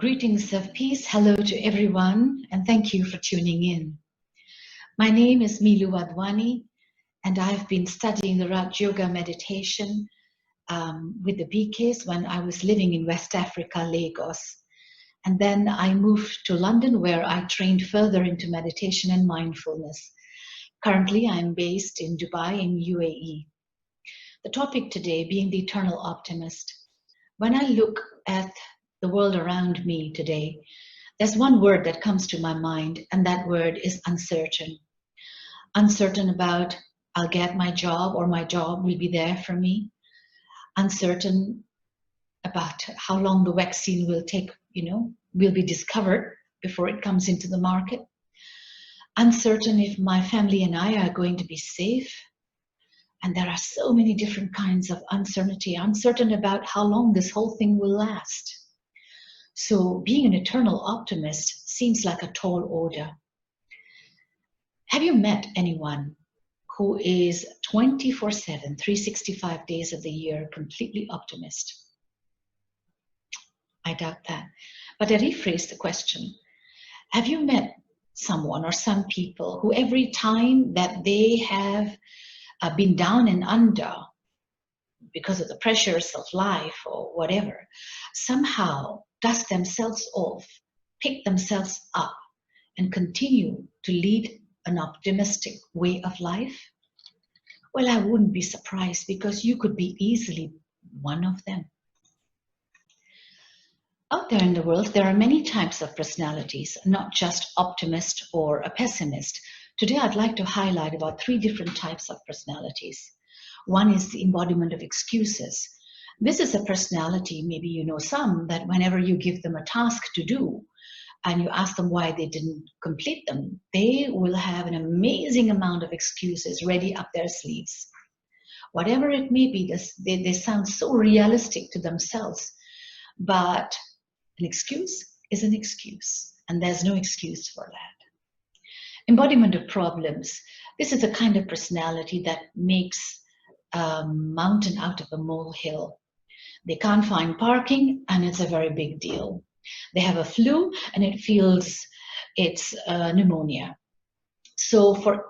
Greetings of peace. Hello to everyone, and thank you for tuning in. My name is Meelu Wadhwani, and I've been studying the Raj Yoga meditation with the BKs when I was living in West Africa, Lagos. And then I moved to London, where I trained further into meditation and mindfulness. Currently, I'm based in Dubai in UAE. The topic today being the eternal optimist. When I look at the world around me today, there's one word that comes to my mind, and that word is uncertain. Uncertain about I'll get my job or my job will be there for me. Uncertain about how long the vaccine will take, will be discovered before it comes into the market. Uncertain if my family and I are going to be safe. And there are so many different kinds of uncertainty. Uncertain about how long this whole thing will last. So being an eternal optimist seems like a tall order. Have you met anyone who is 24/7, 365 days of the year, completely optimist? I doubt that. But I rephrase the question. Have you met someone or some people who every time that they have been down and under because of the pressures of life or whatever, somehow dust themselves off, pick themselves up, and continue to lead an optimistic way of life? Well, I wouldn't be surprised, because you could be easily one of them. Out there in the world, there are many types of personalities, not just optimist or a pessimist. Today, I'd like to highlight about 3 different types of personalities. One is the embodiment of excuses. This is a personality, maybe you know some, that whenever you give them a task to do and you ask them why they didn't complete them, they will have an amazing amount of excuses ready up their sleeves. Whatever it may be, they sound so realistic to themselves, but an excuse is an excuse, and there's no excuse for that. Embodiment of problems. This is a kind of personality that makes a mountain out of a molehill. They can't find parking, and it's a very big deal. They have a flu, and it feels it's pneumonia. So for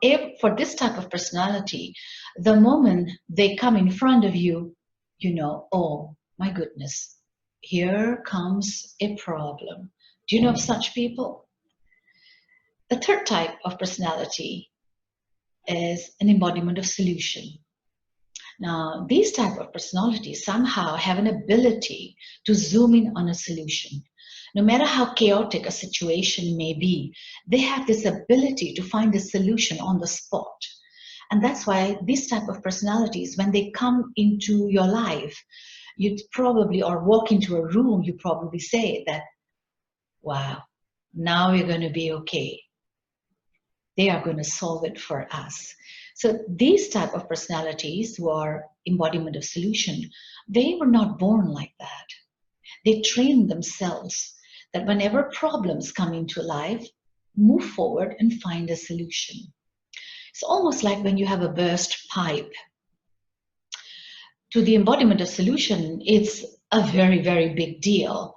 this type of personality, the moment they come in front of you, you know, oh my goodness, here comes a problem. Do you know of such people? The third type of personality is an embodiment of solution. Now, these type of personalities somehow have an ability to zoom in on a solution. No matter how chaotic a situation may be, they have this ability to find a solution on the spot. And that's why these type of personalities, when they come into your life, you'd probably, or walk into a room, you probably say that, wow, now we're going to be okay. They are going to solve it for us. So these type of personalities who are embodiment of solution, they were not born like that. They trained themselves that whenever problems come into life, move forward and find a solution. It's almost like when you have a burst pipe. To the embodiment of solution, it's a very, very big deal.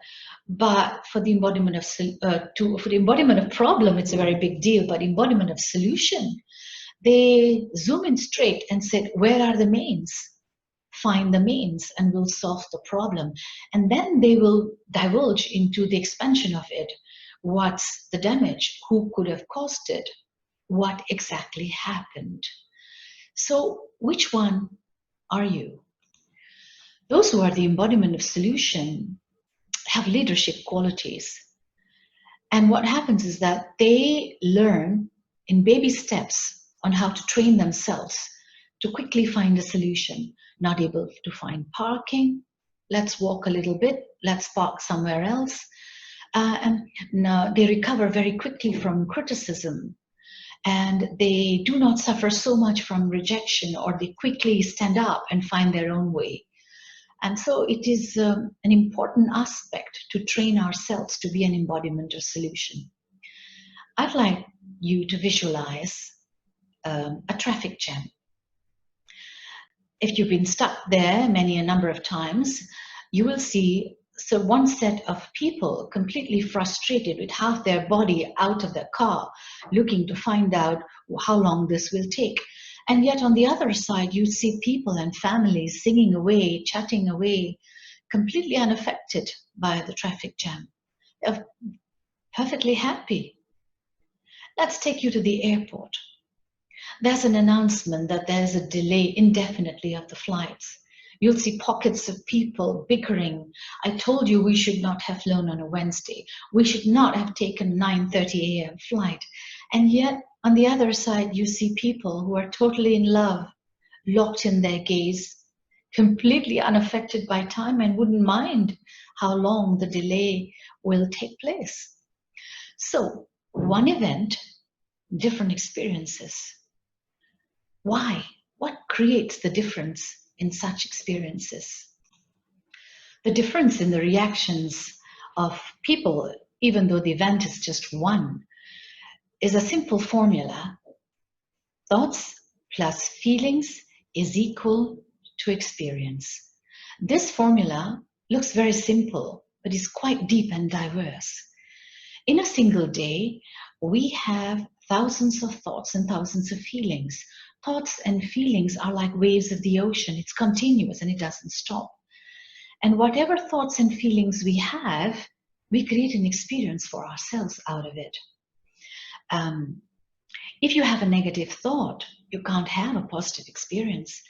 But for the embodiment of problem, it's a very big deal. But embodiment of solution, they zoom in straight and said, where are the mains? Find the mains and we'll solve the problem. And then they will divulge into the expansion of it. What's the damage? Who could have caused it? What exactly happened? So which one are you? Those who are the embodiment of solution have leadership qualities. And what happens is that they learn in baby steps on how to train themselves to quickly find a solution. Not able to find parking, let's walk a little bit, let's park somewhere else. And now they recover very quickly from criticism, and they do not suffer so much from rejection, or they quickly stand up and find their own way. And so it is an important aspect to train ourselves to be an embodiment of solution. I'd like you to visualize a traffic jam. If you've been stuck there a number of times, you will see So one set of people completely frustrated with half their body out of the car, looking to find out how long this will take. And yet on the other side, you see people and families singing away, chatting away, completely unaffected by the traffic jam. They're perfectly happy. Let's take you to the airport. There's an announcement that there's a delay indefinitely of the flights. You'll see pockets of people bickering. I told you we should not have flown on a Wednesday. We should not have taken 9:30 a.m. flight. And yet, on the other side, you see people who are totally in love, locked in their gaze, completely unaffected by time and wouldn't mind how long the delay will take place. So, one event, different experiences. Why? What creates the difference in such experiences? The difference in the reactions of people, even though the event is just one, is a simple formula. Thoughts plus feelings is equal to experience. This formula looks very simple, but is quite deep and diverse. In a single day, we have thousands of thoughts and thousands of feelings. Thoughts and feelings are like waves of the ocean. It's continuous and it doesn't stop. And whatever thoughts and feelings we have, we create an experience for ourselves out of it. If you have a negative thought, you can't have a positive experience.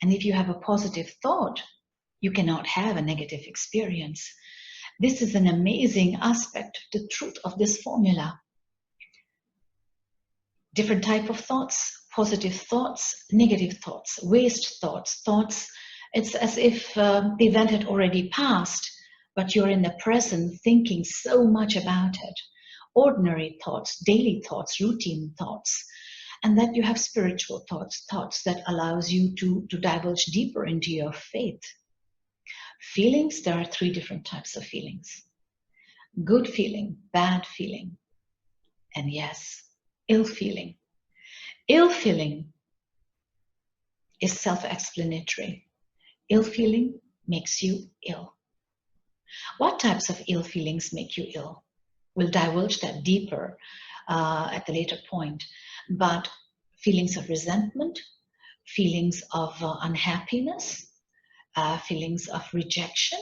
And if you have a positive thought, you cannot have a negative experience. This is an amazing aspect, the truth of this formula. Different type of thoughts, positive thoughts, negative thoughts, waste thoughts, thoughts. It's as if the event had already passed, but you're in the present thinking so much about it. Ordinary thoughts, daily thoughts, routine thoughts. And that you have spiritual thoughts, thoughts that allows you to divulge deeper into your faith. Feelings, there are three different types of feelings. Good feeling, bad feeling, and yes, ill feeling. Ill feeling is self-explanatory. Ill feeling makes you ill. What types of ill feelings make you ill? We'll divulge that deeper at the later point. But feelings of resentment, feelings of unhappiness, feelings of rejection,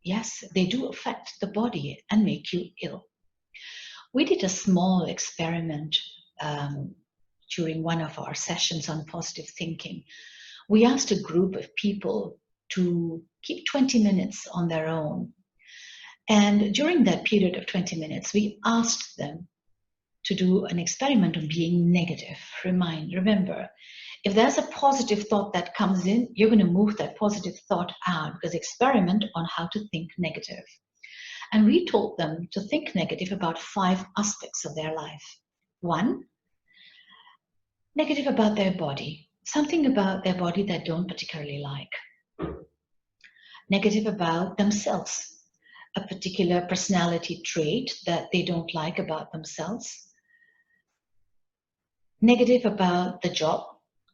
yes, they do affect the body and make you ill. We did a small experiment during one of our sessions on positive thinking. We asked a group of people to keep 20 minutes on their own. And during that period of 20 minutes, we asked them to do an experiment on being negative. Remember, if there's a positive thought that comes in, you're going to move that positive thought out, because experiment on how to think negative. And we told them to think negative about 5 aspects of their life. 1, negative about their body, something about their body that don't particularly like. Negative about themselves, a particular personality trait that they don't like about themselves. Negative about the job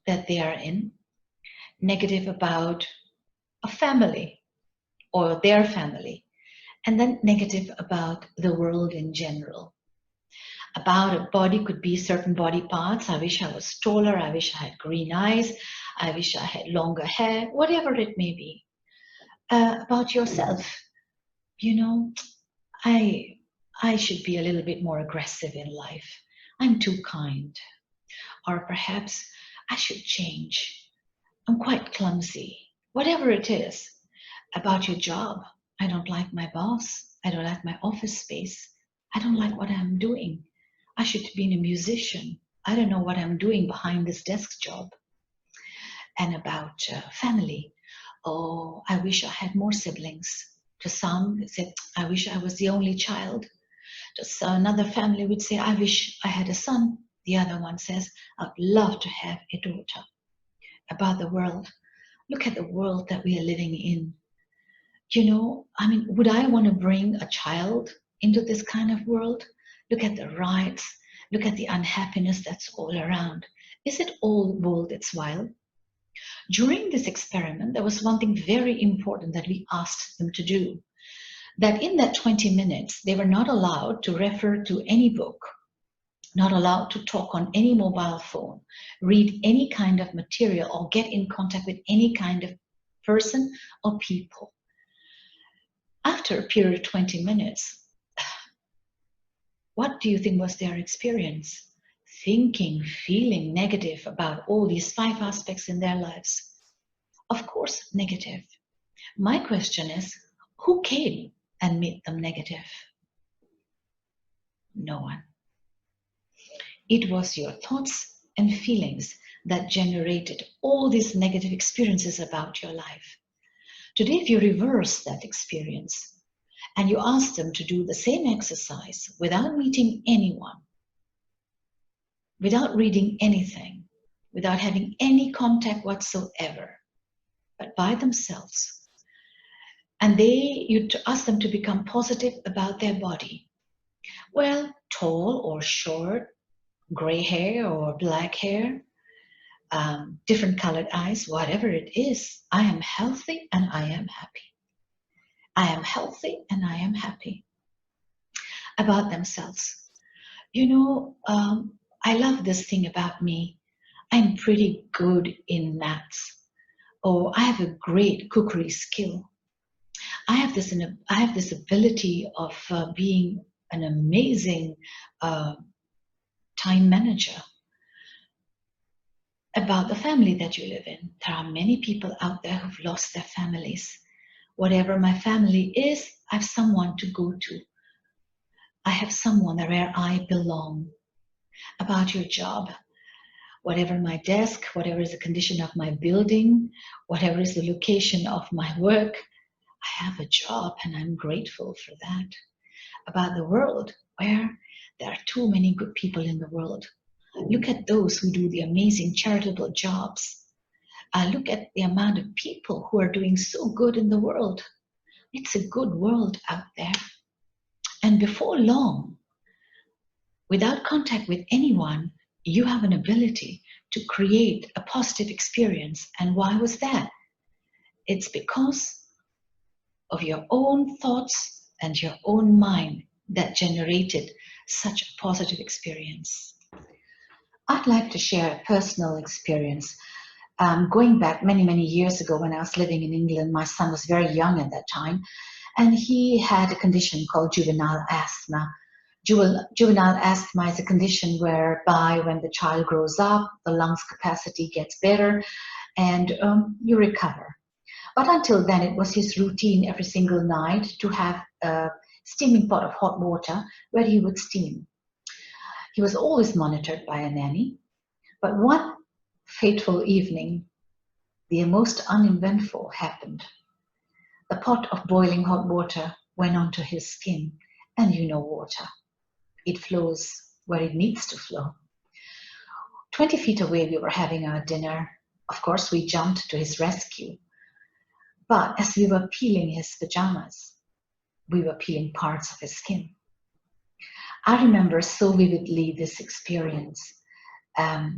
that they are in. Negative about a family or their family. And then negative about the world in general. About a body could be certain body parts. I wish I was taller. I wish I had green eyes. I wish I had longer hair, whatever it may be. About yourself, you know, I should be a little bit more aggressive in life. I'm too kind. Or perhaps I should change. I'm quite clumsy. Whatever it is. About your job. I don't like my boss. I don't like my office space. I don't like what I'm doing. I should be a musician. I don't know what I'm doing behind this desk job. And about family. Oh, I wish I had more siblings. To some, they said, I wish I was the only child. To another family would say, I wish I had a son. The other one says, I'd love to have a daughter. About the world. Look at the world that we are living in. You know, I mean, would I want to bring a child into this kind of world? Look at the riots. Look at the unhappiness that's all around. Is it all worth its while? During this experiment, there was one thing very important that we asked them to do. that in that 20 minutes, they were not allowed to refer to any book, not allowed to talk on any mobile phone, read any kind of material, or get in contact with any kind of person or people. After a period of 20 minutes, what do you think was their experience? Thinking, feeling negative about all these 5 aspects in their lives. Of course, negative. My question is, who came and made them negative? No one. It was your thoughts and feelings that generated all these negative experiences about your life. Today, if you reverse that experience and you ask them to do the same exercise without meeting anyone, without reading anything, without having any contact whatsoever, but by themselves, and you ask them to become positive about their body. Well, tall or short, gray hair or black hair, different colored eyes, whatever it is, I am healthy and I am happy. I am healthy and I am happy. About themselves. You know, I love this thing about me. I'm pretty good in maths. Or I have a great cookery skill. I have this ability of being an amazing time manager. About the family that you live in, there are many people out there who've lost their families. Whatever my family is, I have someone to go to. I have someone where I belong. About your job, whatever my desk, whatever is the condition of my building, whatever is the location of my work, I have a job and I'm grateful for that. About the world, where there are too many good people in the world. Look at those who do the amazing charitable jobs. Look at the amount of people who are doing so good in the world. It's a good world out there. And before long, without contact with anyone, you have an ability to create a positive experience. And why was that? It's because of your own thoughts and your own mind that generated such a positive experience. I'd like to share a personal experience. Going back many, many years ago when I was living in England, my son was very young at that time, and he had a condition called juvenile asthma. Juvenile asthma is a condition whereby when the child grows up, the lungs capacity gets better and you recover. But until then, it was his routine every single night to have a steaming pot of hot water where he would steam. He was always monitored by a nanny, but one fateful evening, the most uneventful happened. The pot of boiling hot water went onto his skin, and you know water. It flows where it needs to flow. 20 feet away, we were having our dinner. Of course, we jumped to his rescue. But as we were peeling his pajamas, we were peeling parts of his skin. I remember so vividly this experience. I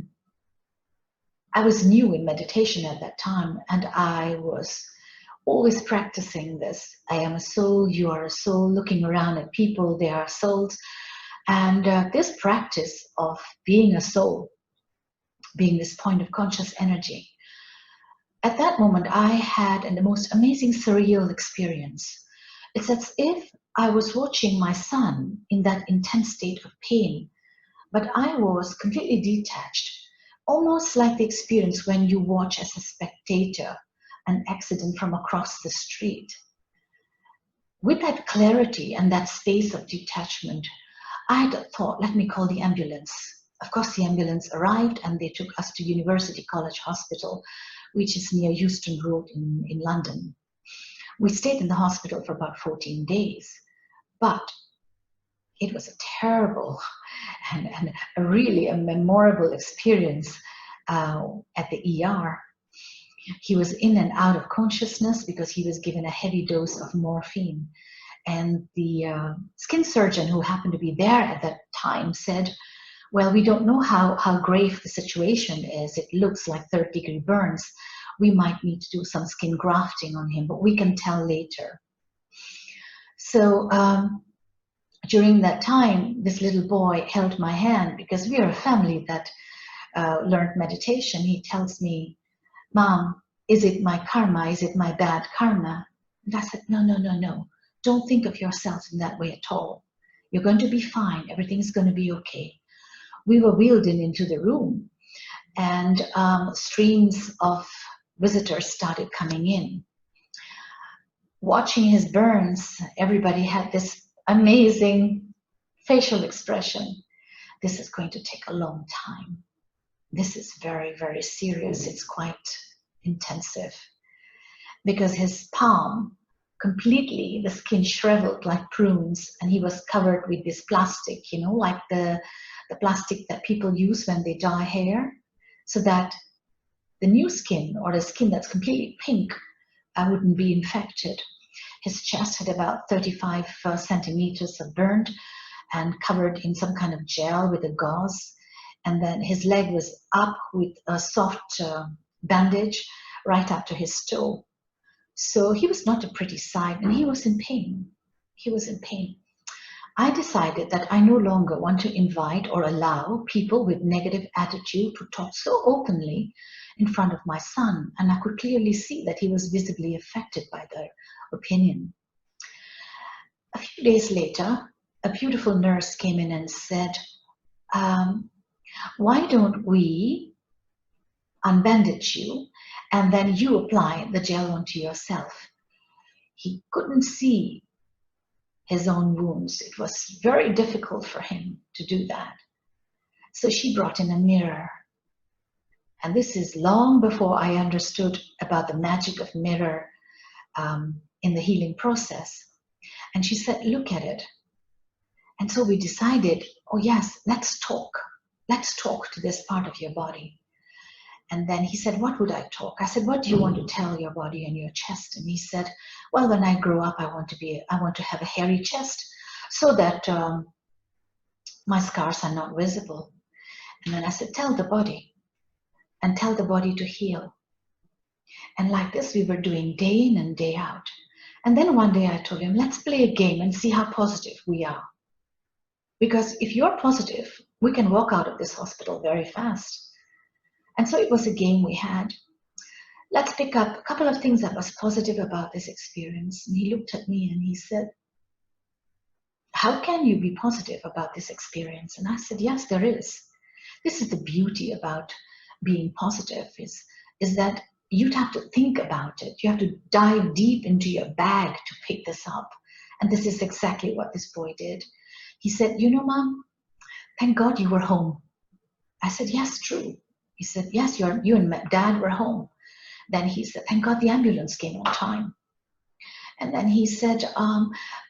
was new in meditation at that time, and I was always practicing this. I am a soul, you are a soul, looking around at people, they are souls. And this practice of being a soul, being this point of conscious energy, at that moment I had the most amazing surreal experience. It's as if I was watching my son in that intense state of pain, but I was completely detached, almost like the experience when you watch as a spectator an accident from across the street. With that clarity and that space of detachment, I had thought, let me call the ambulance. Of course, the ambulance arrived and they took us to University College Hospital, which is near Euston Road in London. We stayed in the hospital for about 14 days, but it was a terrible and a really memorable experience at the ER. He was in and out of consciousness because he was given a heavy dose of morphine. And the skin surgeon who happened to be there at that time said, well, we don't know how grave the situation is. It looks like third-degree burns. We might need to do some skin grafting on him, but we can tell later. So during that time, this little boy held my hand because we are a family that learned meditation. He tells me, "Mom, is it my karma? Is it my bad karma?" And I said, "No, no, no, no. Don't think of yourself in that way at all. You're going to be fine. Everything's going to be okay." We were wheeled into the room, and streams of visitors started coming in. Watching his burns, everybody had this amazing facial expression. This is going to take a long time. This is very, very serious. It's quite intensive. Because his palm, completely, the skin shriveled like prunes, and he was covered with this plastic, like the plastic that people use when they dye hair, so that the new skin, or the skin that's completely pink, wouldn't be infected. His chest had about 35 centimeters of burnt and covered in some kind of gel with a gauze. And then his leg was up with a soft bandage right up to his toe. So he was not a pretty sight, and he was in pain. He was in pain. I decided that I no longer want to invite or allow people with negative attitude to talk so openly in front of my son, and I could clearly see that he was visibly affected by their opinion. A few days later, a beautiful nurse came in and said, "Why don't we unbandage you and then you apply the gel onto yourself?" He couldn't see his own wounds. It was very difficult for him to do that. So she brought in a mirror. And this is long before I understood about the magic of mirror in the healing process. And she said, "Look at it." And so we decided, oh yes, let's talk. Let's talk to this part of your body. And then he said, "What would I talk?" I said, "What do you want to tell your body and your chest?" And he said, "Well, when I grow up, I want to have a hairy chest so that my scars are not visible." And then I said, "Tell the body, and tell the body to heal." And like this, we were doing day in and day out. And then one day I told him, "Let's play a game and see how positive we are. Because if you're positive, we can walk out of this hospital very fast." And so it was a game we had. Let's pick up a couple of things that was positive about this experience. And he looked at me and he said, "How can you be positive about this experience?" And I said, "Yes, there is. This is the beauty about being positive, is that you'd have to think about it. You have to dive deep into your bag to pick this up." And this is exactly what this boy did. He said, "You know, Mom, thank God you were home." I said, "Yes, true." He said, "Yes, you and Dad were home." Then he said, "Thank God the ambulance came on time." And then he said,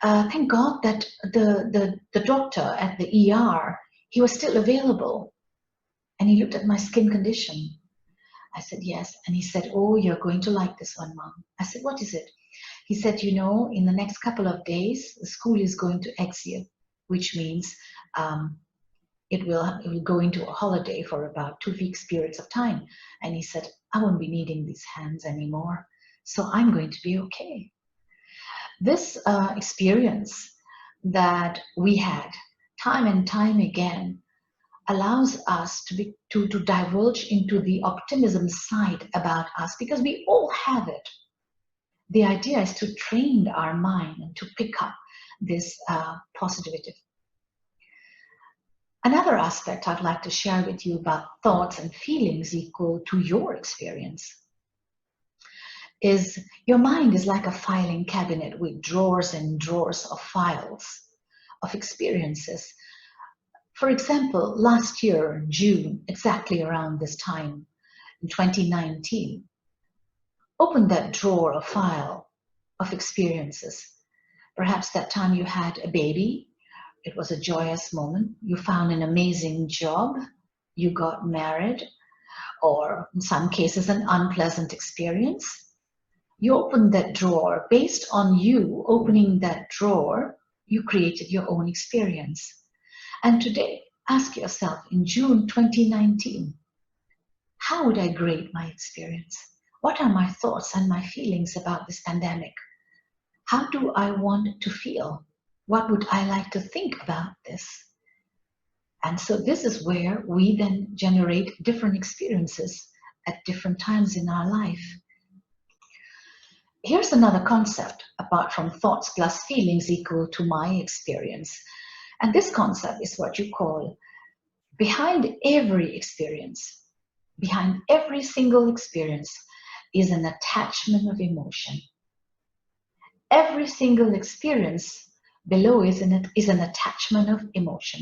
"Thank God that the doctor at the ER, he was still available." And he looked at my skin condition. I said, "Yes." And he said, "Oh, you're going to like this one, Mom." I said, "What is it?" He said, "You know, in the next couple of days, the school is going to exit, which means it will go into a holiday for about 2 weeks periods of time." And he said, "I won't be needing these hands anymore, so I'm going to be okay." This experience that we had time and time again allows us to divulge into the optimism side about us, because we all have it. The idea is to train our mind and to pick up this positivity. Another aspect I'd like to share with you about thoughts and feelings equal to your experience is your mind is like a filing cabinet with drawers and drawers of files, of experiences. For example, last year, June, exactly around this time, in 2019, open that drawer or file of experiences. Perhaps that time you had a baby. It was a joyous moment. You found an amazing job. You got married, or in some cases, an unpleasant experience. You opened that drawer. Based on you opening that drawer, you created your own experience. And today, ask yourself, in June 2019, how would I grade my experience? What are my thoughts and my feelings about this pandemic? How do I want to feel? What would I like to think about this? And so this is where we then generate different experiences at different times in our life. Here's another concept apart from thoughts plus feelings equal to my experience. And this concept is what you call behind every experience, behind every single experience is an attachment of emotion. Every single experience below is an attachment of emotion.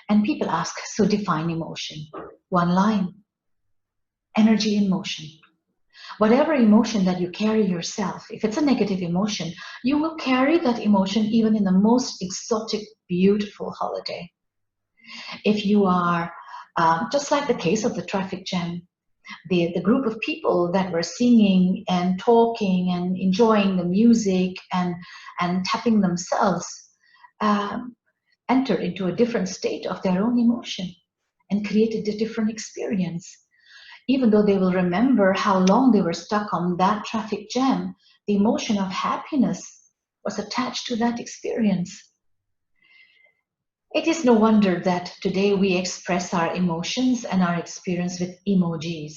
And people ask, so define emotion. One line, energy in motion. Whatever emotion that you carry yourself, if it's a negative emotion, you will carry that emotion even in the most exotic, beautiful holiday. If you are, just like the case of the traffic jam, the group of people that were singing and talking and enjoying the music and tapping themselves entered into a different state of their own emotion and created a different experience. Even though they will remember how long they were stuck on that traffic jam, the emotion of happiness was attached to that experience. It is no wonder that today we express our emotions and our experience with emojis.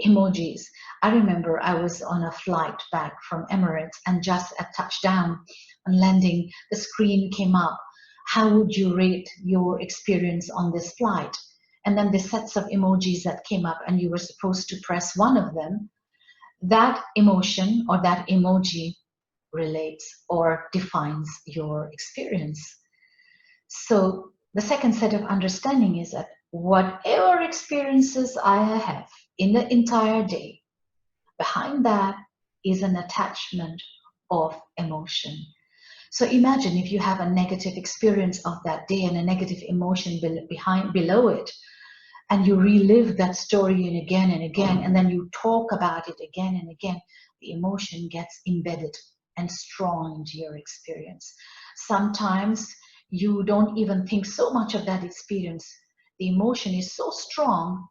Emojis. I remember I was on a flight back from Emirates, and just at touchdown and landing, the screen came up. How would you rate your experience on this flight? And then the sets of emojis that came up, and you were supposed to press one of them. That emotion or that emoji relates or defines your experience. So the second set of understanding is that whatever experiences I have in the entire day, behind that is an attachment of emotion. So imagine if you have a negative experience of that day and a negative emotion below it, and you relive that story again and again, and then you talk about it again and again, the emotion gets embedded and strong into your experience. Sometimes you don't even think so much of that experience. The emotion is so strong,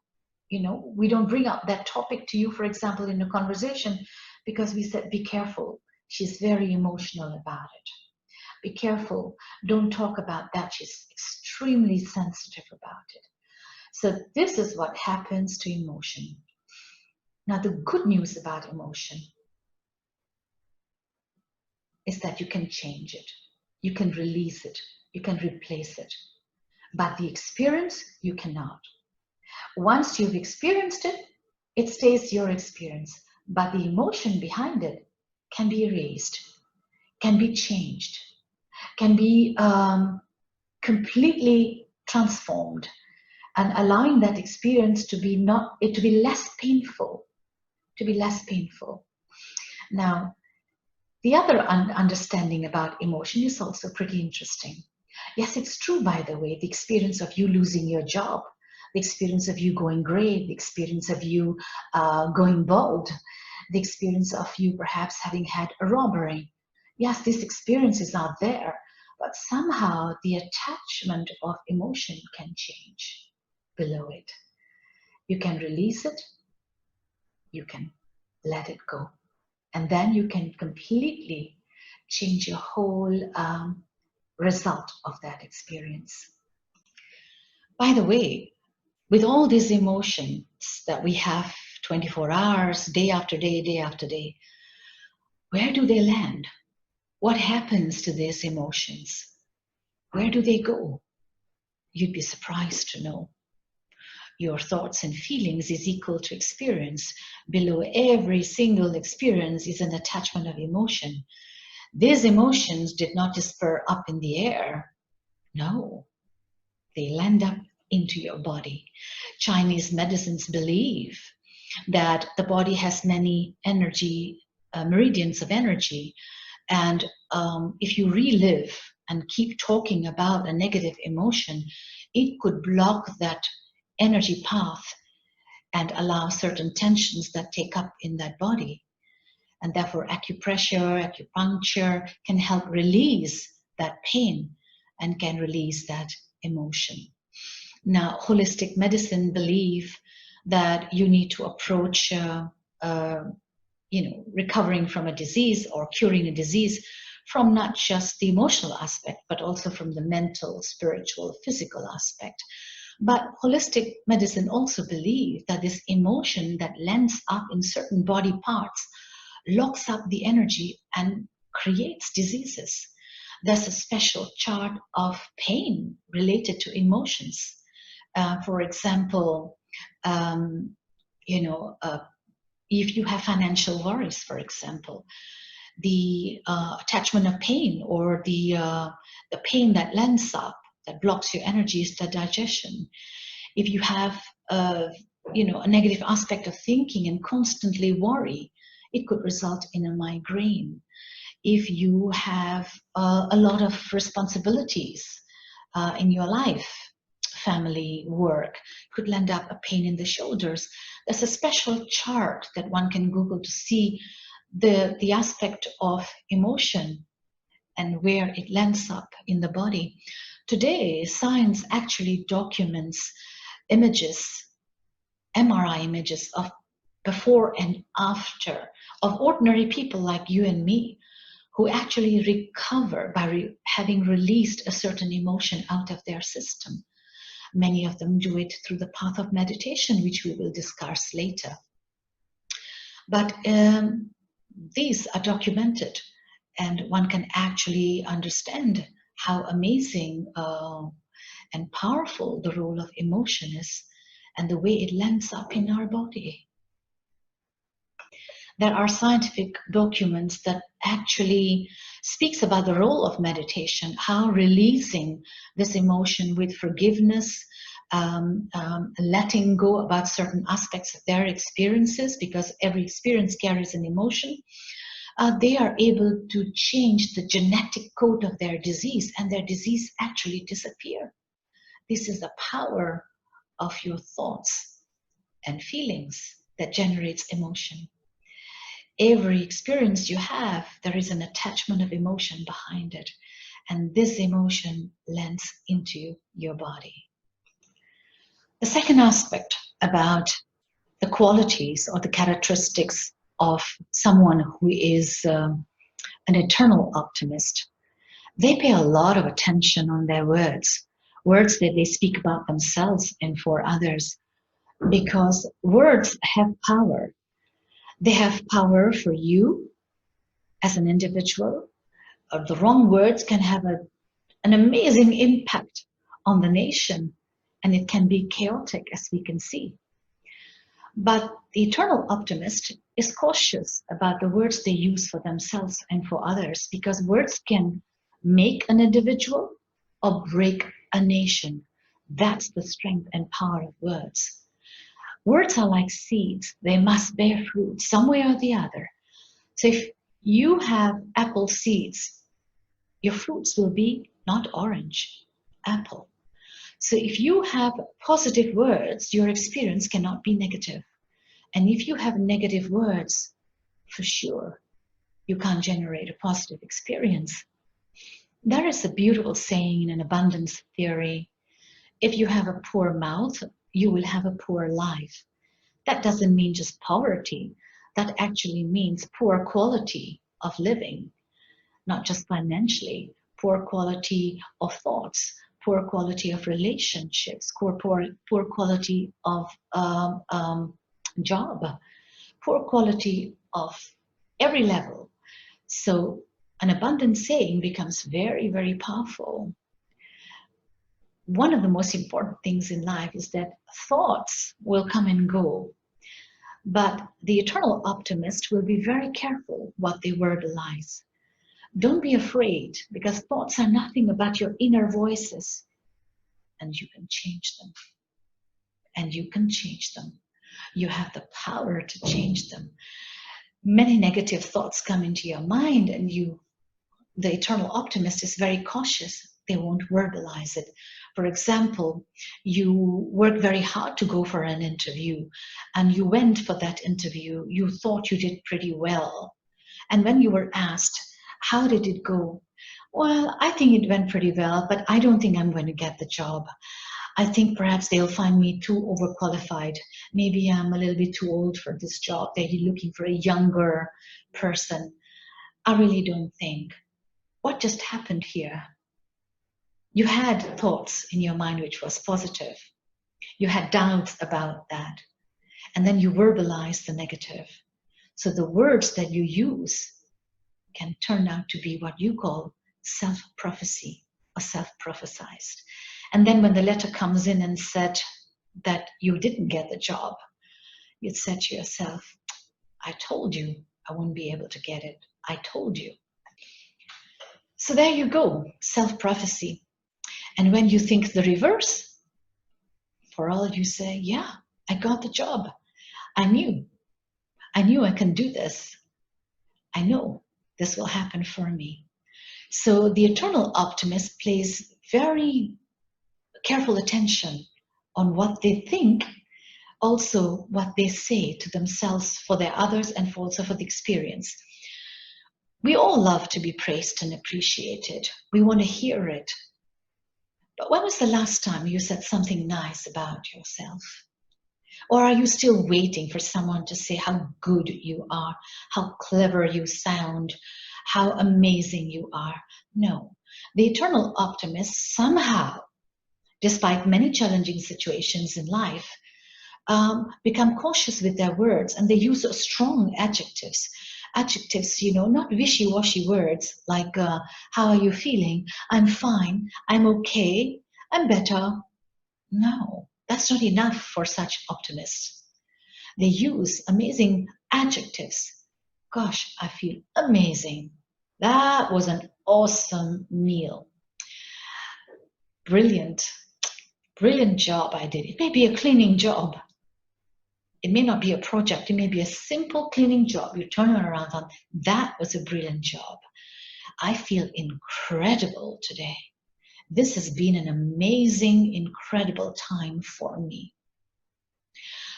we don't bring up that topic to you, for example, in a conversation, because we said, be careful. She's very emotional about it. Be careful. Don't talk about that. She's extremely sensitive about it. So this is what happens to emotion. Now, the good news about emotion is that you can change it. You can release it. You can replace it. But the experience, you cannot. Once you've experienced it, it stays your experience. But the emotion behind it can be erased, can be changed, can be completely transformed, and allowing that experience to be less painful, Now, the other understanding about emotion is also pretty interesting. Yes, it's true, by the way, the experience of you losing your job, the experience of you going gray, the experience of you going bald, the experience of you perhaps having had a robbery. Yes, these experiences are there, but somehow the attachment of emotion can change below it. You can release it, you can let it go, and then you can completely change your whole result of that experience. By the way, with all these emotions that we have 24 hours, day after day, where do they land? What happens to these emotions? Where do they go? You'd be surprised to know. Your thoughts and feelings is equal to experience. Below every single experience is an attachment of emotion. These emotions did not just spur up in the air. No, they land up into your body. Chinese medicines believe that the body has many energy, meridians of energy. And if you relive and keep talking about a negative emotion, it could block that energy path and allow certain tensions that take up in that body. And therefore, acupressure, acupuncture can help release that pain and can release that emotion. Now, holistic medicine believe that you need to approach recovering from a disease or curing a disease from not just the emotional aspect, but also from the mental, spiritual, physical aspect. But holistic medicine also believes that this emotion that lands up in certain body parts locks up the energy and creates diseases. There's a special chart of pain related to emotions. For example, you know, if you have financial worries, for example, the attachment of pain or the pain that lands up that blocks your energy is the digestion. If you have a negative aspect of thinking and constantly worry, it could result in a migraine. If you have a lot of responsibilities in your life, family, work, could land up a pain in the shoulders. There's a special chart that one can Google to see the aspect of emotion and where it lands up in the body. Today, science actually documents images, MRI images of before and after of ordinary people like you and me who actually recover by having released a certain emotion out of their system. Many of them do it through the path of meditation, which we will discuss later. But these are documented, and one can actually understand how amazing and powerful the role of emotion is and the way it lands up in our body. There are scientific documents that actually speaks about the role of meditation, how releasing this emotion with forgiveness, letting go about certain aspects of their experiences, because every experience carries an emotion. They are able to change the genetic code of their disease, and their disease actually disappear. This is the power of your thoughts and feelings that generates emotion. Every experience you have, there is an attachment of emotion behind it, and this emotion lands into your body. The second aspect about the qualities or the characteristics of someone who is an eternal optimist, they pay a lot of attention on their words that they speak about themselves and for others, because words have power. They have power for you as an individual. The wrong words can have an amazing impact on the nation, and it can be chaotic, as we can see. But the eternal optimist is cautious about the words they use for themselves and for others, because words can make an individual or break a nation. That's the strength and power of words. Words are like seeds. They must bear fruit some way or the other. So if you have apple seeds, your fruits will be not orange, apple. So if you have positive words, your experience cannot be negative. And if you have negative words, for sure, you can't generate a positive experience. There is a beautiful saying in an abundance theory: if you have a poor mouth, you will have a poor life. That doesn't mean just poverty. That actually means poor quality of living, not just financially, poor quality of thoughts, poor quality of relationships, poor quality of job, poor quality of every level. So an abundant saying becomes very, very powerful. One of the most important things in life is that thoughts will come and go, but the eternal optimist will be very careful what they verbalize. Don't be afraid, because thoughts are nothing but your inner voices, and you can change them. And you can change them. You have the power to change them. Many negative thoughts come into your mind, and the eternal optimist is very cautious. They won't verbalize it. For example, you work very hard to go for an interview, and you went for that interview. You thought you did pretty well. And when you were asked, how did it go? Well, I think it went pretty well, but I don't think I'm going to get the job. I think perhaps they'll find me too overqualified. Maybe I'm a little bit too old for this job. They're looking for a younger person. I really don't think. what just happened here? You had thoughts in your mind which was positive. You had doubts about that. And then you verbalize the negative. So the words that you use can turn out to be what you call self-prophecy or self-prophesized. And then when the letter comes in and said that you didn't get the job, you'd said to yourself, I told you I wouldn't be able to get it. I told you. So there you go, self-prophecy. And when you think the reverse, for all you say, yeah, I got the job. I knew I can do this. I know this will happen for me. So the eternal optimist pays very careful attention on what they think, also what they say to themselves, for their others, and also for the experience. We all love to be praised and appreciated. We want to hear it. But when was the last time you said something nice about yourself? Or are you still waiting for someone to say how good you are, how clever you sound, how amazing you are? No. The eternal optimist somehow, despite many challenging situations in life, become cautious with their words, and they use strong adjectives. Adjectives, not wishy-washy words like, how are you feeling? I'm fine, I'm okay, I'm better. No, that's not enough for such optimists. They use amazing adjectives. Gosh, I feel amazing. That was an awesome meal. Brilliant job I did. It may be a cleaning job. It may not be a project. It may be a simple cleaning job. You turn it around on, that was a brilliant job. I feel incredible today. This has been an amazing, incredible time for me.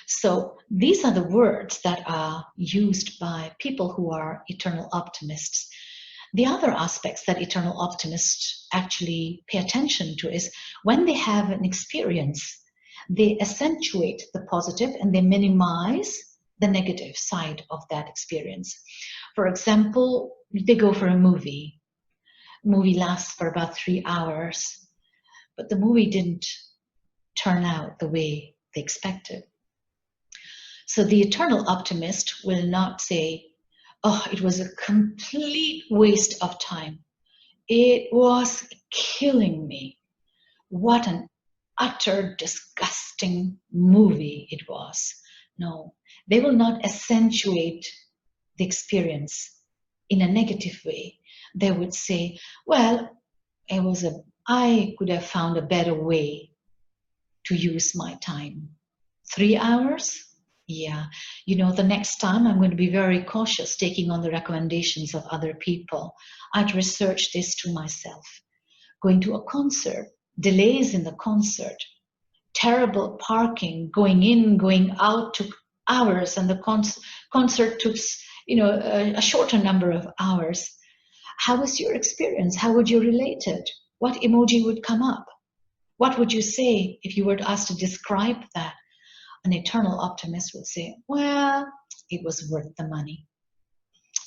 So these are the words that are used by people who are eternal optimists. The other aspects that eternal optimists actually pay attention to is when they have an experience, they accentuate the positive and they minimize the negative side of that experience. For example, they go for a movie. Movie lasts for about 3 hours, but the movie didn't turn out the way they expected. So the eternal optimist will not say, oh, it was a complete waste of time. It was killing me. What an utter disgusting movie it was. No, they will not accentuate the experience in a negative way. They would say, well, I could have found a better way to use my time. 3 hours? Yeah. The next time I'm going to be very cautious taking on the recommendations of other people. I'd research this to myself. Going to a concert, delays in the concert, terrible parking, going in, going out took hours, and the concert took a shorter number of hours. How was your experience? How would you relate it? What emoji would come up? What would you say if you were asked to describe that? An eternal optimist would say, well, it was worth the money.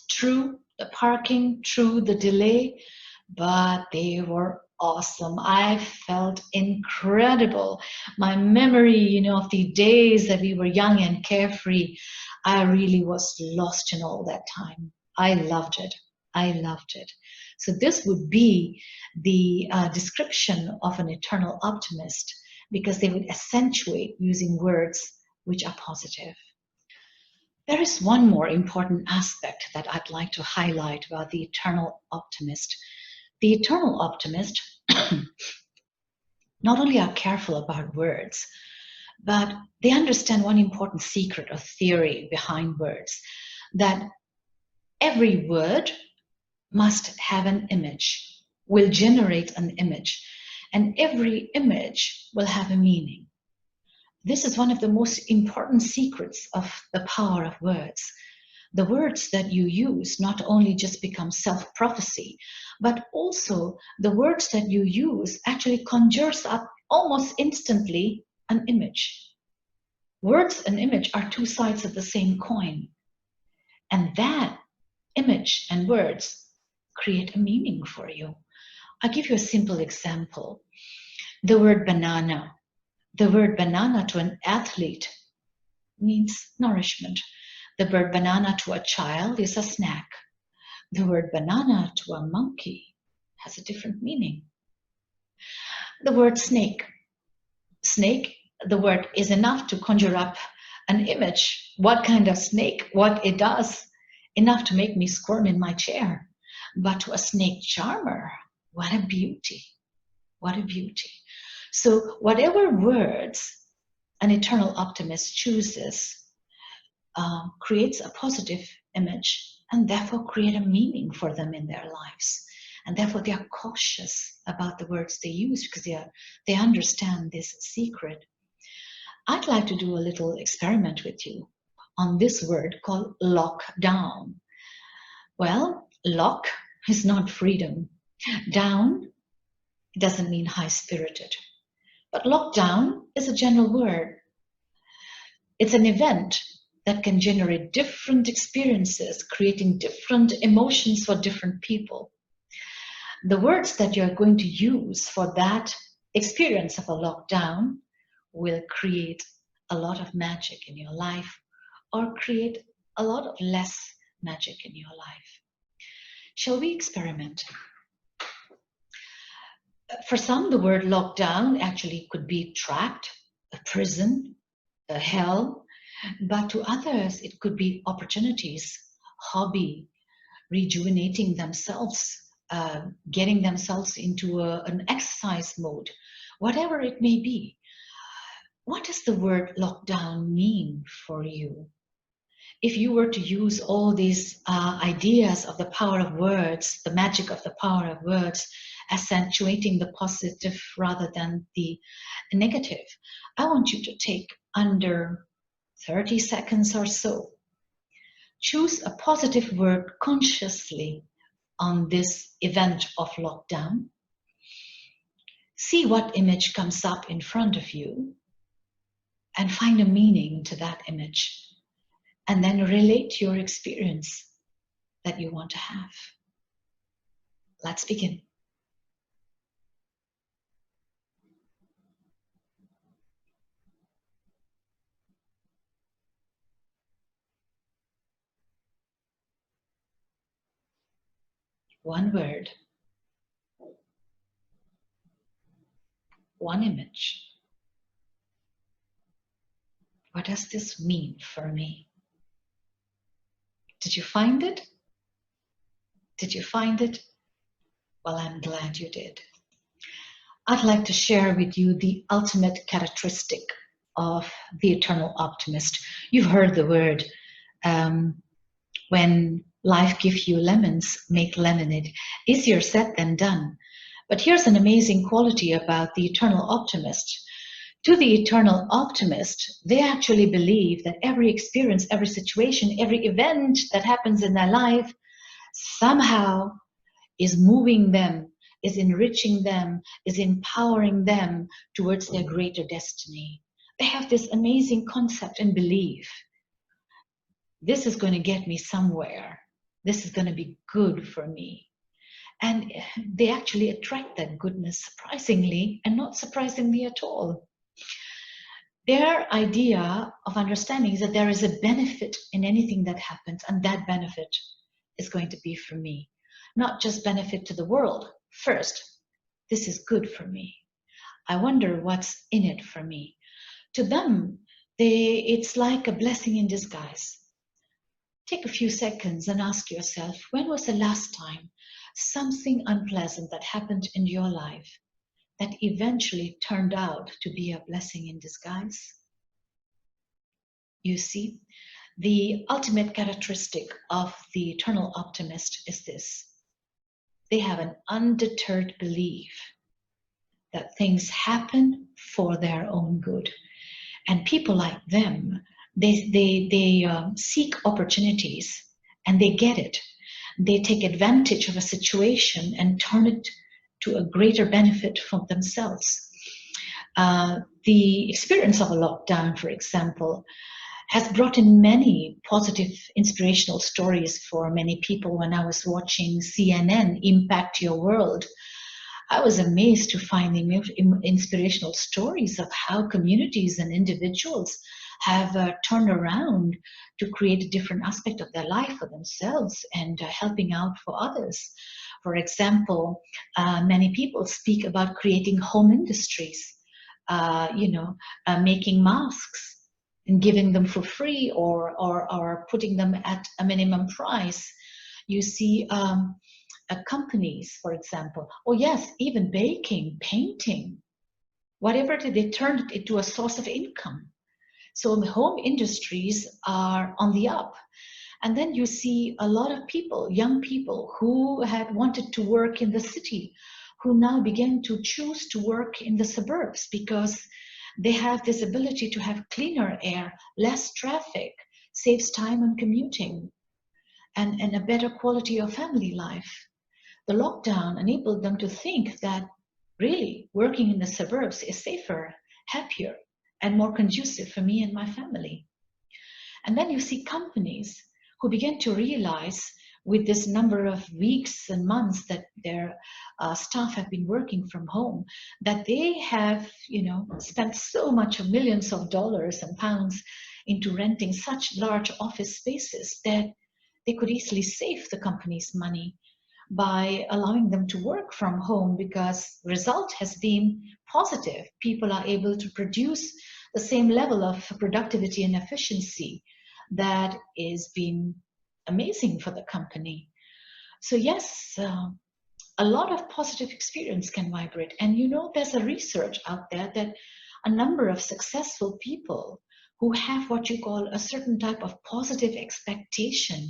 True, the parking, true, the delay, but they were awesome. I felt incredible. My memory, of the days that we were young and carefree, I really was lost in all that time. I loved it. So this would be the description of an eternal optimist, because they would accentuate using words which are positive. There is one more important aspect that I'd like to highlight about the eternal optimist. The eternal optimist not only are careful about words, but they understand one important secret or theory behind words, that every word must have an image, will generate an image, and every image will have a meaning. This is one of the most important secrets of the power of words. The words that you use not only just become self-prophecy, but also the words that you use actually conjures up almost instantly an image. Words and image are two sides of the same coin. And that image and words create a meaning for you. I'll give you a simple example. The word banana. The word banana to an athlete means nourishment. The word banana to a child is a snack. The word banana to a monkey has a different meaning. The word snake. Snake, the word is enough to conjure up an image. What kind of snake, what it does, enough to make me squirm in my chair. But to a snake charmer, what a beauty. What a beauty. So whatever words an eternal optimist chooses creates a positive image and therefore create a meaning for them in their lives. And therefore they are cautious about the words they use because they understand this secret. I'd like to do a little experiment with you on this word called lockdown. Well, lock is not freedom. Down doesn't mean high-spirited. But lockdown is a general word. It's an event that can generate different experiences, creating different emotions for different people. The words that you're going to use for that experience of a lockdown will create a lot of magic in your life or create a lot of less magic in your life. Shall we experiment? For some, the word lockdown actually could be trapped, a prison, a hell, but to others it could be opportunities, hobby, rejuvenating themselves, getting themselves into an exercise mode, whatever it may be. What does the word lockdown mean for you? If you were to use all these ideas of the power of words, the magic of the power of words, accentuating the positive rather than the negative, I want you to take under 30 seconds or so. Choose a positive word consciously on this event of lockdown. See what image comes up in front of you and find a meaning to that image. And then relate your experience that you want to have. Let's begin. One word, one image. What does this mean for me? Did you find it? Did you find it? Well, I'm glad you did. I'd like to share with you the ultimate characteristic of the eternal optimist. You've heard the word, when life gives you lemons, make lemonade. Easier said than done. But here's an amazing quality about the eternal optimist. To the eternal optimist, they actually believe that every experience, every situation, every event that happens in their life somehow is moving them, is enriching them, is empowering them towards their greater destiny. They have this amazing concept and belief. This is going to get me somewhere. This is going to be good for me. And they actually attract that goodness surprisingly and not surprisingly at all. Their idea of understanding is that there is a benefit in anything that happens, and that benefit is going to be for me. Not just benefit to the world. First, this is good for me. I wonder what's in it for me. To them, it's like a blessing in disguise. Take a few seconds and ask yourself, when was the last time something unpleasant that happened in your life that eventually turned out to be a blessing in disguise? You see, the ultimate characteristic of the eternal optimist is this. They have an undeterred belief that things happen for their own good. And people like them, they seek opportunities and they get it. They take advantage of a situation and turn it to a greater benefit for themselves. The experience of a lockdown, for example, has brought in many positive, inspirational stories for many people. When I was watching CNN Impact Your World, I was amazed to find inspirational stories of how communities and individuals have turned around to create a different aspect of their life for themselves and helping out for others. For example, many people speak about creating home industries, making masks and giving them for free or putting them at a minimum price. You see companies, for example, yes, even baking, painting, whatever they turned it into a source of income. So the home industries are on the up. And then you see a lot of people, young people who had wanted to work in the city, who now begin to choose to work in the suburbs because they have this ability to have cleaner air, less traffic, saves time on commuting, and a better quality of family life. The lockdown enabled them to think that really working in the suburbs is safer, happier, and more conducive for me and my family. And then you see companies who begin to realize with this number of weeks and months that their staff have been working from home, that they have, spent so much of millions of dollars and pounds into renting such large office spaces that they could easily save the company's money by allowing them to work from home, because the result has been positive. People are able to produce the same level of productivity and efficiency that is been amazing for the company. So yes, a lot of positive experience can vibrate. And there's a research out there that a number of successful people who have what you call a certain type of positive expectation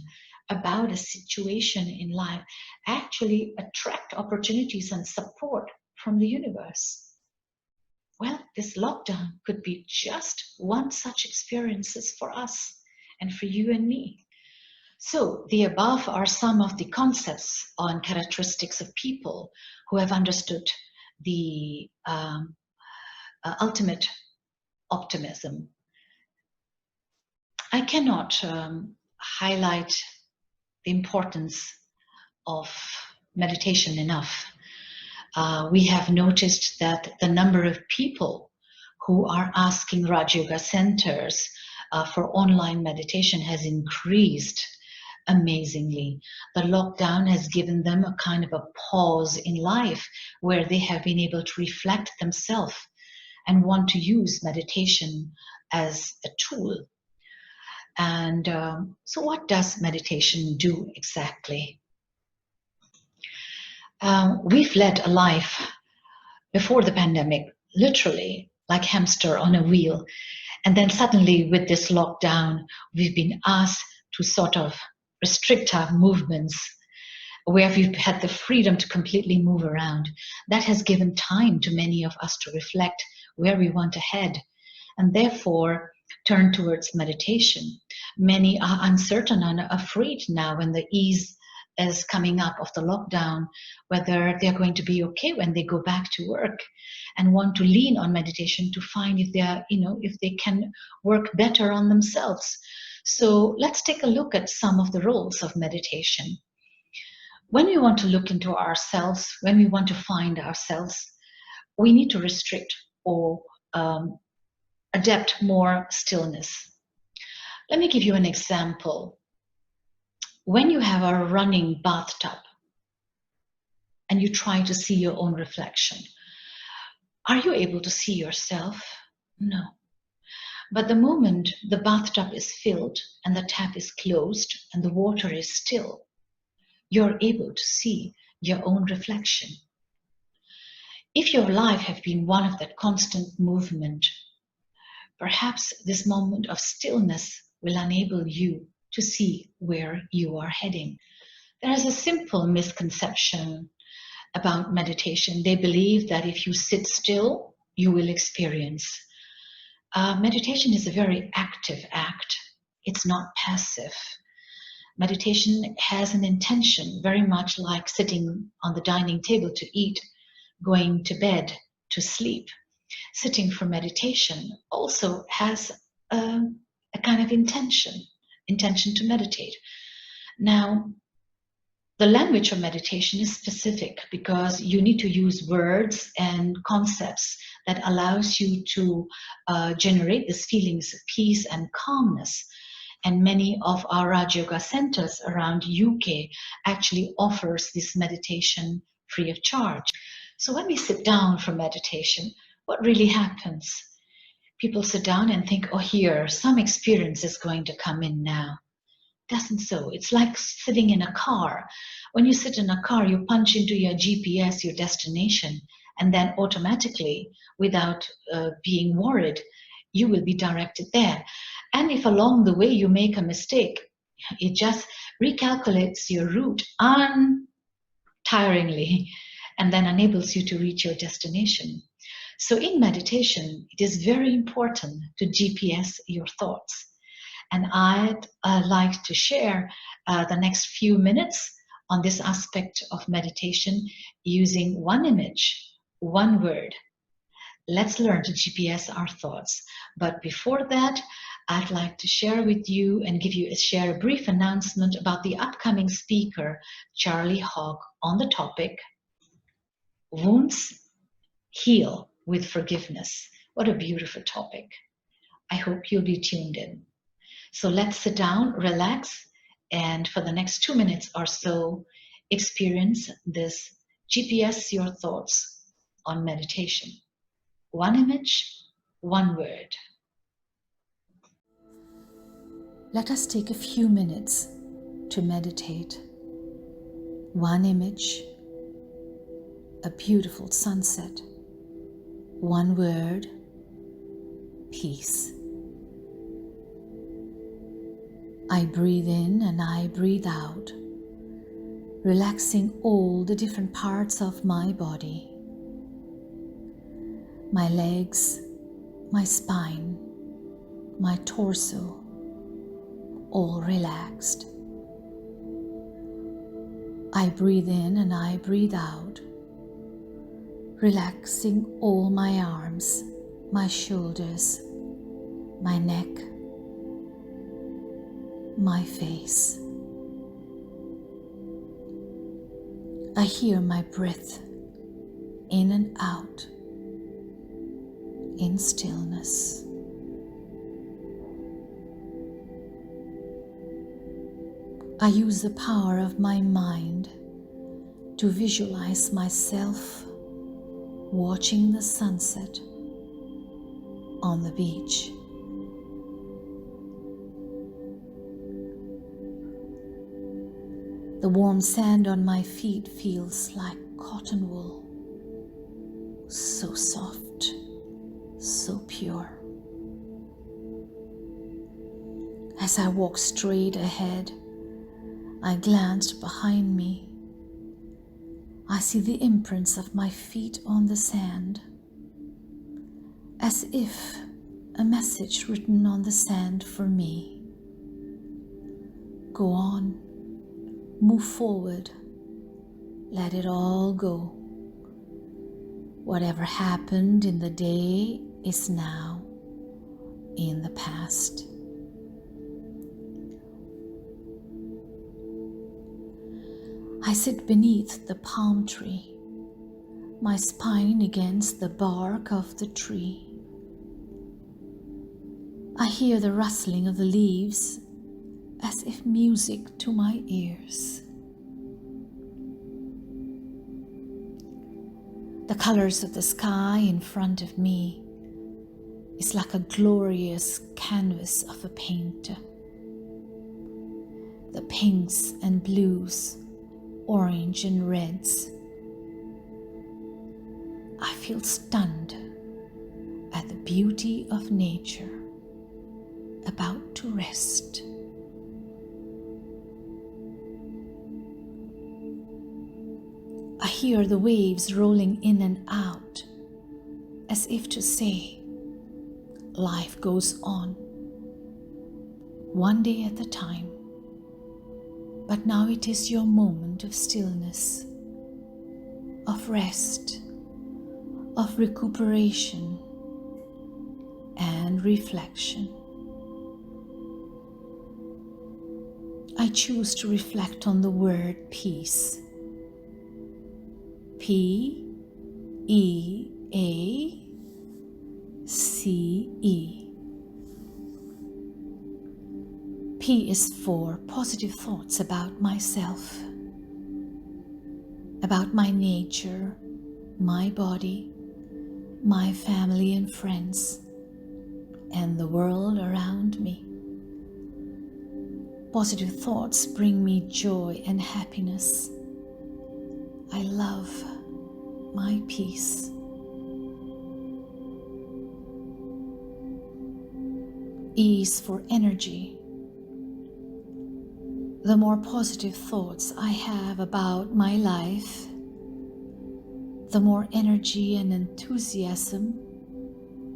about a situation in life actually attract opportunities and support from the universe. Well, this lockdown could be just one such experiences for us and for you and me. So the above are some of the concepts on characteristics of people who have understood the ultimate optimism. I cannot highlight the importance of meditation enough. We have noticed that the number of people who are asking Raj Yoga centers for online meditation has increased amazingly. The lockdown has given them a kind of a pause in life where they have been able to reflect themselves and want to use meditation as a tool. And so what does meditation do exactly? We've led a life before the pandemic, literally like hamster on a wheel. And then suddenly with this lockdown, we've been asked to sort of restrict our movements where we've had the freedom to completely move around. That has given time to many of us to reflect where we want to head and therefore turn towards meditation. Many are uncertain and afraid now when the ease is coming up of the lockdown, whether they're going to be okay when they go back to work, and want to lean on meditation to find if they can work better on themselves. So let's take a look at some of the roles of meditation. When we want to look into ourselves, when we want to find ourselves, we need to restrict or adapt more stillness. Let me give you an example. When you have a running bathtub and you try to see your own reflection, are you able to see yourself? No. But the moment the bathtub is filled and the tap is closed and the water is still, you're able to see your own reflection. If your life has been one of that constant movement, perhaps this moment of stillness will enable you to see where you are heading. There is a simple misconception about meditation. They believe that if you sit still, you will experience. Meditation is a very active act. It's not passive. Meditation has an intention, very much like sitting on the dining table to eat, going to bed to sleep. Sitting for meditation also has a a kind of intention to meditate. Now, the language of meditation is specific because you need to use words and concepts that allows you to generate these feelings of peace and calmness. And many of our Raj Yoga centers around UK actually offers this meditation free of charge. So when we sit down for meditation, what really happens? People sit down and think, oh, here, some experience is going to come in now. Doesn't so. It's like sitting in a car. When you sit in a car, you punch into your GPS, your destination, and then automatically, without being worried, you will be directed there. And if along the way you make a mistake, it just recalculates your route untiringly and then enables you to reach your destination. So in meditation, it is very important to GPS your thoughts. And I'd like to share the next few minutes on this aspect of meditation using one image, one word. Let's learn to GPS our thoughts. But before that, I'd like to share with you and share a brief announcement about the upcoming speaker, Charlie Hogg, on the topic, Wounds Heal with Forgiveness. What a beautiful topic. I hope you'll be tuned in. So let's sit down, relax, and for the next 2 minutes or so, experience this GPS your thoughts on meditation. One image, one word. Let us take a few minutes to meditate. One image, a beautiful sunset. One word, peace. I breathe in and I breathe out, relaxing all the different parts of my body. My legs, my spine, my torso, all relaxed. I breathe in and I breathe out, relaxing all my arms, my shoulders, my neck, my face. I hear my breath in and out in stillness. I use the power of my mind to visualize myself watching the sunset on the beach. The warm sand on my feet feels like cotton wool, so soft, so pure. As I walk straight ahead, I glance behind me. I see the imprints of my feet on the sand, as if a message written on the sand for me. Go on, move forward, let it all go. Whatever happened in the day is now in the past. I sit beneath the palm tree, my spine against the bark of the tree. I hear the rustling of the leaves as if music to my ears. The colors of the sky in front of me is like a glorious canvas of a painter. The pinks and blues, orange and reds. I feel stunned at the beauty of nature about to rest. I hear the waves rolling in and out as if to say, life goes on, one day at a time. But now it is your moment of stillness, of rest, of recuperation and reflection. I choose to reflect on the word peace. P-E-A-C-E. P is for positive thoughts about myself, about my nature, my body, my family and friends, and the world around me. Positive thoughts bring me joy and happiness. I love my peace. E is for energy. The more positive thoughts I have about my life, the more energy and enthusiasm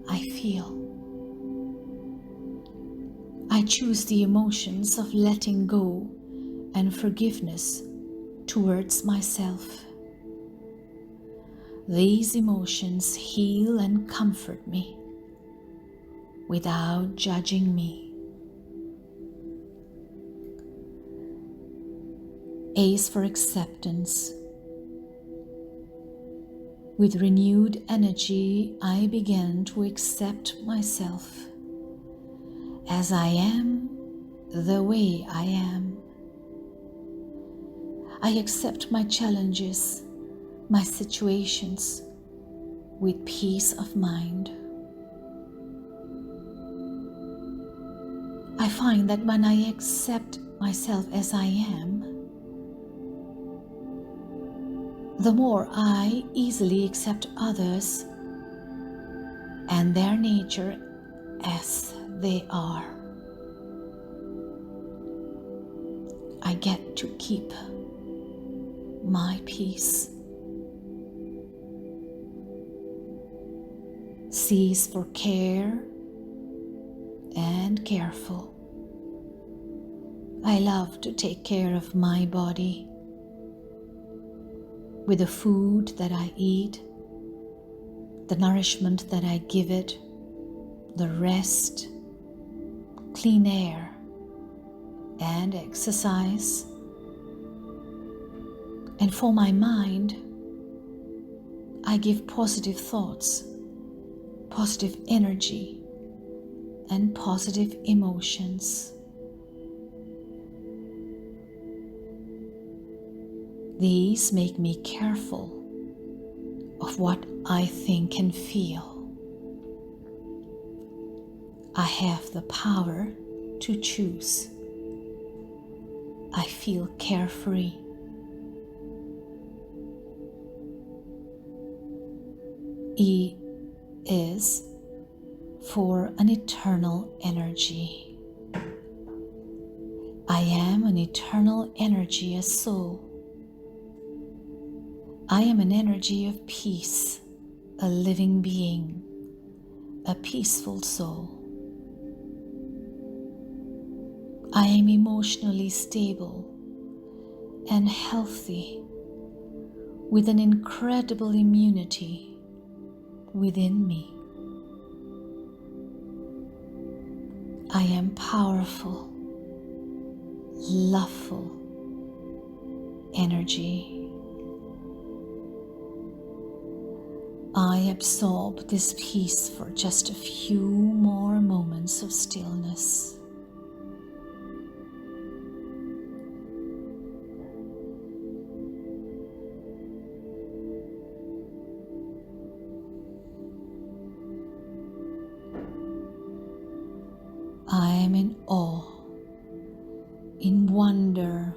I feel. I choose the emotions of letting go and forgiveness towards myself. These emotions heal and comfort me without judging me. A is for acceptance. With renewed energy, I begin to accept myself as I am, the way I am. I accept my challenges, my situations with peace of mind. I find that when I accept myself as I am, the more I easily accept others and their nature as they are. I get to keep my peace. C is for care and careful. I love to take care of my body with the food that I eat, the nourishment that I give it, the rest, clean air, and exercise. And for my mind, I give positive thoughts, positive energy, and positive emotions. These make me careful of what I think and feel. I have the power to choose. I feel carefree. E is for an eternal energy. I am an eternal energy, a soul. I am an energy of peace, a living being, a peaceful soul. I am emotionally stable and healthy, with an incredible immunity within me. I am powerful, loveful energy. I absorb this peace for just a few more moments of stillness. I am in awe, in wonder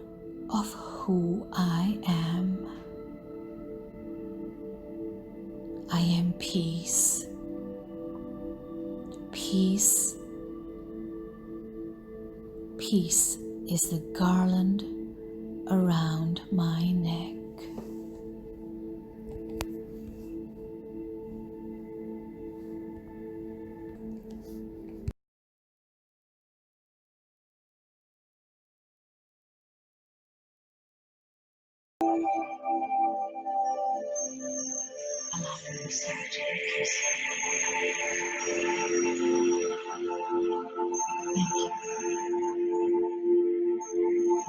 of who I am. I am peace. Peace. Peace is the garland around my neck. Allowing yourself to be peaceful. Thank you.